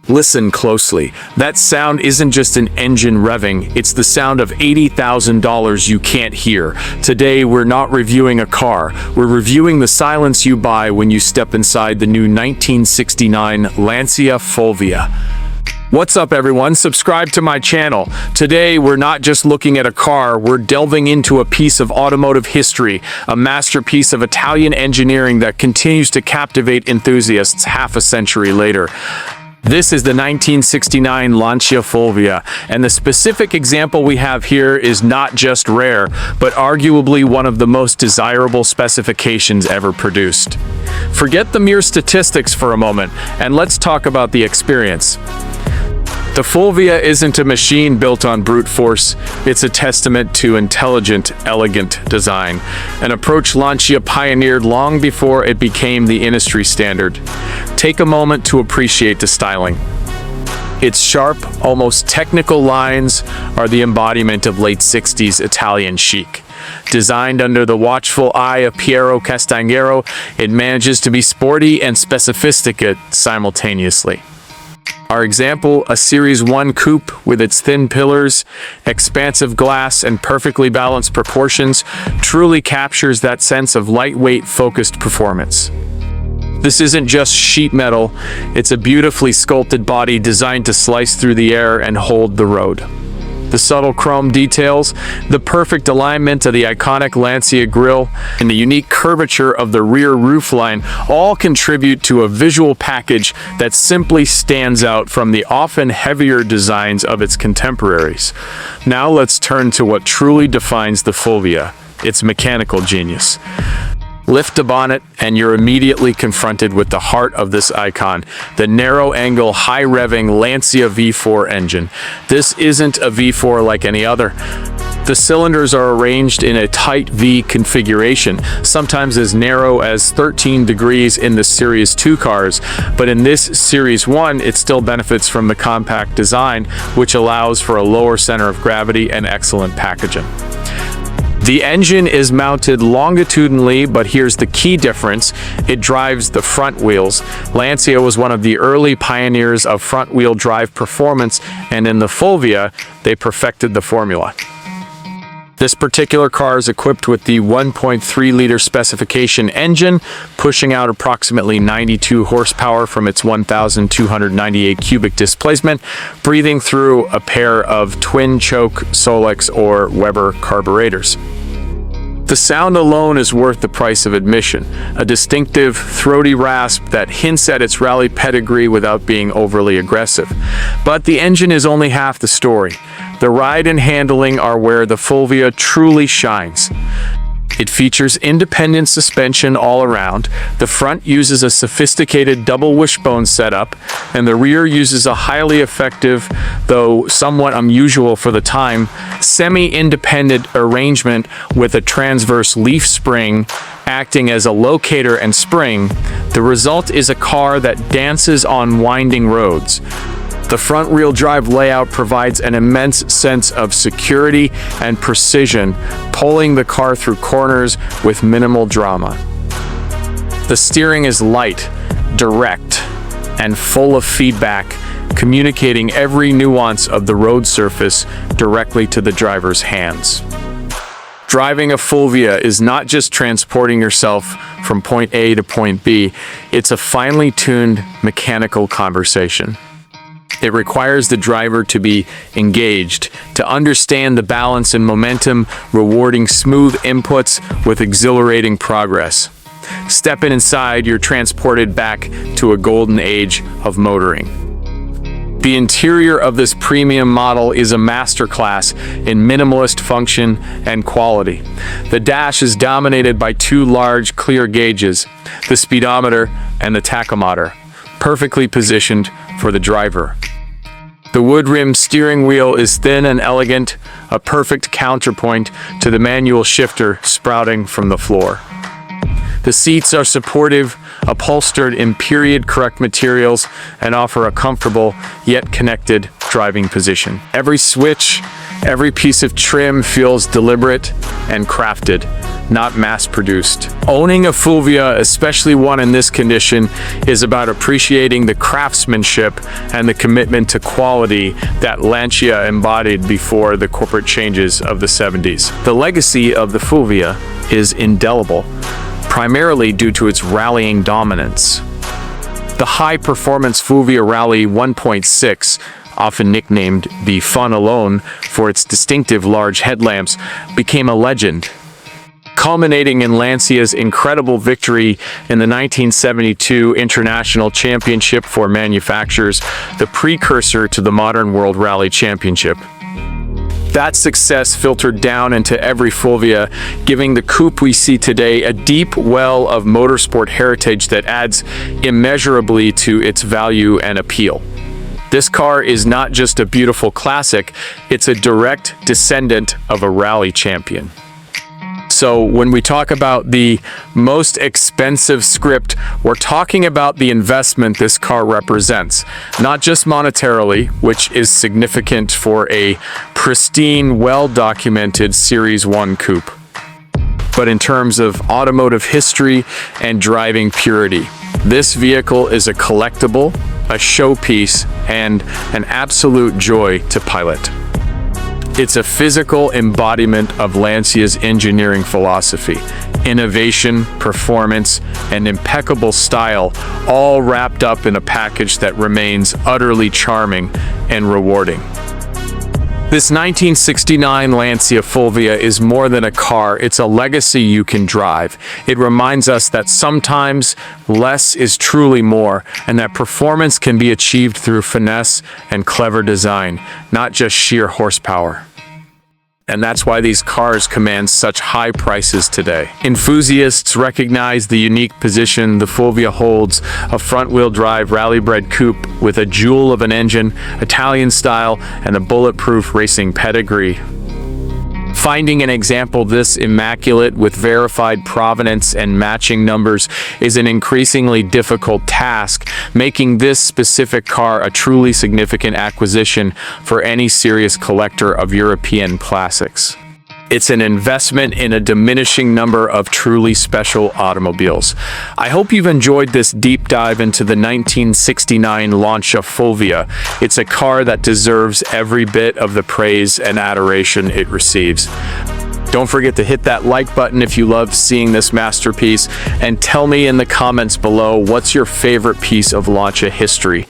Listen closely. That sound isn't just an engine revving, it's the sound of $80,000 you can't hear. Today, we're not reviewing a car, we're reviewing the silence you buy when you step inside the new 1969 Lancia Fulvia. What's up everyone, subscribe to my channel. Today we're not just looking at a car, we're delving into a piece of automotive history, a masterpiece of Italian engineering that continues to captivate enthusiasts half a century later. This is the 1969 Lancia Fulvia, and the specific example we have here is not just rare, but arguably one of the most desirable specifications ever produced. Forget the mere statistics for a moment, and let's talk about the experience. The Fulvia isn't a machine built on brute force, it's a testament to intelligent, elegant design, an approach Lancia pioneered long before it became the industry standard. Take a moment to appreciate the styling. Its sharp, almost technical lines are the embodiment of late 60s Italian chic. Designed under the watchful eye of Piero Castagnero, it manages to be sporty and sophisticated simultaneously. Our example, a Series 1 coupe with its thin pillars, expansive glass, and perfectly balanced proportions, truly captures that sense of lightweight, focused performance. This isn't just sheet metal, it's a beautifully sculpted body designed to slice through the air and hold the road. The subtle chrome details, the perfect alignment of the iconic Lancia grille, and the unique curvature of the rear roofline all contribute to a visual package that simply stands out from the often heavier designs of its contemporaries. Now let's turn to what truly defines the Fulvia, its mechanical genius. Lift a bonnet and you're immediately confronted with the heart of this icon, the narrow-angle, high-revving Lancia V4 engine. This isn't a V4 like any other. The cylinders are arranged in a tight V configuration, sometimes as narrow as 13 degrees in the Series 2 cars, but in this Series 1 it still benefits from the compact design, which allows for a lower center of gravity and excellent packaging. The engine is mounted longitudinally, but here's the key difference. It drives the front wheels. Lancia was one of the early pioneers of front-wheel drive performance, and in the Fulvia, they perfected the formula. This particular car is equipped with the 1.3-liter specification engine, pushing out approximately 92 horsepower from its 1,298 cubic displacement, breathing through a pair of twin-choke Solex or Weber carburetors. The sound alone is worth the price of admission, a distinctive, throaty rasp that hints at its rally pedigree without being overly aggressive. But the engine is only half the story. The ride and handling are where the Fulvia truly shines. It features independent suspension all around, the front uses a sophisticated double wishbone setup, and the rear uses a highly effective, though somewhat unusual for the time, semi-independent arrangement with a transverse leaf spring acting as a locator and spring. The result is a car that dances on winding roads. The front-wheel drive layout provides an immense sense of security and precision, pulling the car through corners with minimal drama. The steering is light, direct, and full of feedback, communicating every nuance of the road surface directly to the driver's hands. Driving a Fulvia is not just transporting yourself from point A to point B, it's a finely tuned mechanical conversation. It requires the driver to be engaged, to understand the balance and momentum, rewarding smooth inputs with exhilarating progress. Stepping inside, you're transported back to a golden age of motoring. The interior of this premium model is a masterclass in minimalist function and quality. The dash is dominated by two large clear gauges, the speedometer and the tachometer, perfectly positioned for the driver. The wood-rimmed steering wheel is thin and elegant, a perfect counterpoint to the manual shifter sprouting from the floor. The seats are supportive, upholstered in period-correct materials, and offer a comfortable yet connected driving position. Every switch, every piece of trim feels deliberate and crafted. not mass-produced. Owning a Fulvia, especially one in this condition, is about appreciating the craftsmanship and the commitment to quality that Lancia embodied before the corporate changes of the 70s. The legacy of the Fulvia is indelible, primarily due to its rallying dominance. The high-performance Fulvia Rally 1.6, often nicknamed the Fun Alone for its distinctive large headlamps, became a legend, culminating in Lancia's incredible victory in the 1972 International Championship for Manufacturers, the precursor to the modern World Rally Championship. That success filtered down into every Fulvia, giving the coupe we see today a deep well of motorsport heritage that adds immeasurably to its value and appeal. This car is not just a beautiful classic, it's a direct descendant of a rally champion. So when we talk about the most expensive script, we're talking about the investment this car represents, not just monetarily, which is significant for a pristine, well-documented Series 1 coupe, but in terms of automotive history and driving purity. This vehicle is a collectible, a showpiece, and an absolute joy to pilot. It's a physical embodiment of Lancia's engineering philosophy, innovation, performance, and impeccable style, all wrapped up in a package that remains utterly charming and rewarding. This 1969 Lancia Fulvia is more than a car, it's a legacy you can drive. It reminds us that sometimes less is truly more, and that performance can be achieved through finesse and clever design, not just sheer horsepower. And that's why these cars command such high prices today. Enthusiasts recognize the unique position the Fulvia holds, a front-wheel drive rally-bred coupe with a jewel of an engine, Italian style, and a bulletproof racing pedigree. Finding an example this immaculate with verified provenance and matching numbers is an increasingly difficult task, making this specific car a truly significant acquisition for any serious collector of European classics. It's an investment in a diminishing number of truly special automobiles. I hope you've enjoyed this deep dive into the 1969 Lancia Fulvia. It's a car that deserves every bit of the praise and adoration it receives. Don't forget to hit that like button if you love seeing this masterpiece, and tell me in the comments below what's your favorite piece of Lancia history.